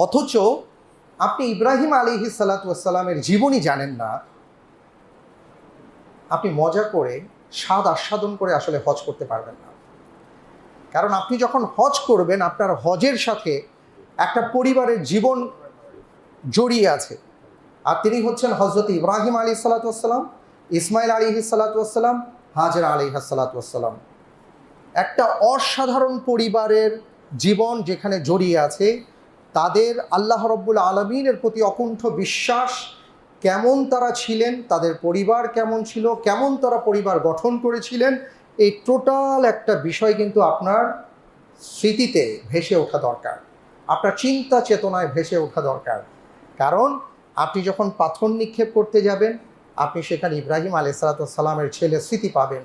অথচ আপনি ইব্রাহিম আলাইহিস সালাতু ওয়াস সালামের জীবনী জানেন না, আপনি মজা করে স্বাদ আস্বাদন করে আসলে হজ করতে পারবেন না। কারণ আপনি যখন হজ করবেন, আপনার হজের সাথে একটা পরিবারের জীবন জড়িয়ে আছে। আর তিনি হচ্ছেন হজরত ইব্রাহিম আলাইহিস সালাতু ওয়াস সালাম, ইসমাইল আলাইহিস সালাতু ওয়াস সালাম, হাজেরা আলাইহিস সালাতু ওয়াস সালাম। একটা অসাধারণ পরিবারের জীবন যেখানে জড়িয়ে আছে, তাদের আল্লাহ রব্বুল আলামিনের প্রতি অকুণ্ঠ বিশ্বাস, কেমন তারা ছিলেন, তাদের পরিবার কেমন ছিল, কেমন তারা পরিবার গঠন করেছিলেন, এই টোটাল একটা বিষয় কিন্তু আপনার স্মৃতিতে ভেসে ওঠা দরকার, আপনার চিন্তা চেতনায় ভেসে ওঠা দরকার। কারণ আপনি যখন পাথর নিক্ষেপ করতে যাবেন, আপনি সেখানে ইব্রাহিম আলাইহিস সালাতু ওয়াস সালামের ছেলের স্মৃতি পাবেন,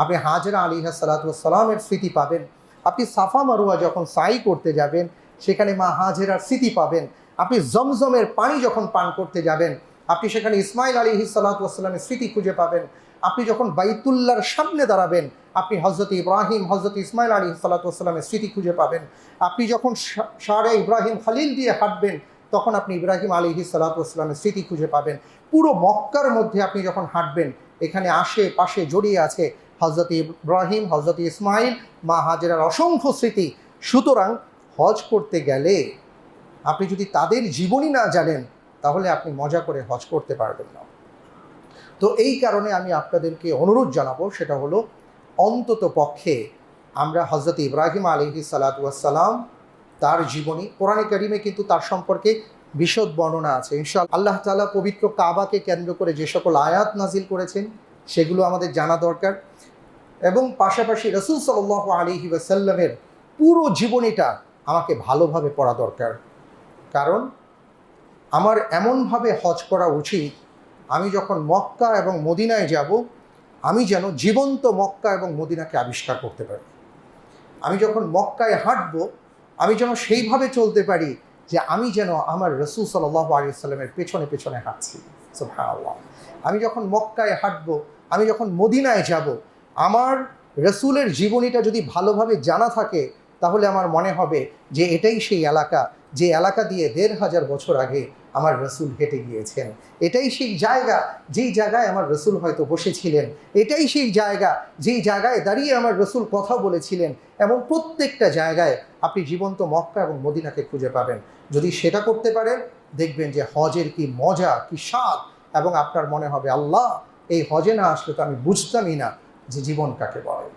আপনি হাজরা আলাইহিস সালাতু ওয়াস সালামের স্মৃতি পাবেন। আপনি সাফা মারুয়া যখন সাই করতে যাবেন, সেখানে মা হাজেরার স্মৃতি পাবেন। আপনি জমজমের পানি যখন পান করতে যাবেন, আপনি সেখানে ইসমাইল আলাইহিস সালাতু ওয়াস সালামের স্মৃতি খুঁজে পাবেন। আপনি যখন বাইতুল্লাহর সামনে দাঁড়াবেন, আপনি হজরত ইব্রাহিম, হজরত ইসমাইল আলাইহিস সালাতু ওয়াস সালামের স্মৃতি খুঁজে পাবেন। আপনি যখন শারে ইব্রাহিম খলিল দিয়ে হাঁটবেন, তখন আপনি ইব্রাহিম আলাইহিস সালাতু ওয়াস সালামের স্মৃতি খুঁজে পাবেন। পুরো মক্কার মধ্যে আপনি যখন হাঁটবেন, এখানে আশেপাশে জড়িয়ে আছে হজরত ইব্রাহিম, হজরত ইসমাইল, মা হাজেরার অসংখ্য স্মৃতি। সুতরাং হজ করতে গেলে আপনি যদি তাদের জীবনী না জানেন, তাহলে আপনি মজা করে হজ করতে পারবেন না। তো এই কারণে আমি আপনাদেরকে অনুরোধ জানাবো, সেটা হলো অন্তত পক্ষে আমরা হজরত ইব্রাহিম আলাইহিস সালাতু ওয়াস সালাম, তার জীবনী, কোরআনে কারিমে কিন্তু তার সম্পর্কে বিশদ বর্ণনা আছে। ইনশাআল্লাহ আল্লাহ তাআলা পবিত্র কাবাকে কেন্দ্র করে যে সকল আয়াত নাজিল করেছেন, সেগুলো আমাদের জানা দরকার। এবং পাশাপাশি রাসূল সাল্লাল্লাহু আলাইহি ওয়াসাল্লামের পুরো জীবনীটা আমাকে ভালোভাবে পড়া দরকার। কারণ আমার এমনভাবে হজ করা উচিত, আমি যখন মক্কা এবং মদিনায় যাব, আমি যেন জীবন্ত মক্কা এবং মদিনাকে আবিষ্কার করতে পারি। আমি যখন মক্কায় হাঁটব, আমি যেন সেইভাবে চলতে পারি যে আমি যেন আমার রাসূল সাল্লাল্লাহু আলাইহি ওয়াসাল্লামের পেছনে পেছনে হাঁটছি। সুবহানাল্লাহ। আমি যখন মক্কায় হাঁটব, আমি যখন মদিনায় যাব, আমার রাসূলের জীবনীটা যদি ভালোভাবে জানা থাকে, তাহলে আমার মনে হবে যে এটাই সেই এলাকা, যে এলাকা দিয়ে ১৫০০ বছর আগে আমার রাসূল হেঁটে গিয়েছেন। এটাই সেই জায়গা, যেই জায়গায় আমার রাসূল হয়তো বসেছিলেন। এটাই সেই জায়গা, যেই জায়গায় দাঁড়িয়ে আমার রাসূল কথা বলেছিলেন। এমন প্রত্যেকটা জায়গায় আপনি জীবন্ত মক্কা এবং মদিনাকে খুঁজে পাবেন। যদি সেটা করতে পারেন, দেখবেন যে হজের কি মজা, কি স্বাদ, এবং আপনার মনে হবে আল্লাহ, এই হজে না আসলে তো আমি বুঝতামই না যে জীবন কাকে বলে।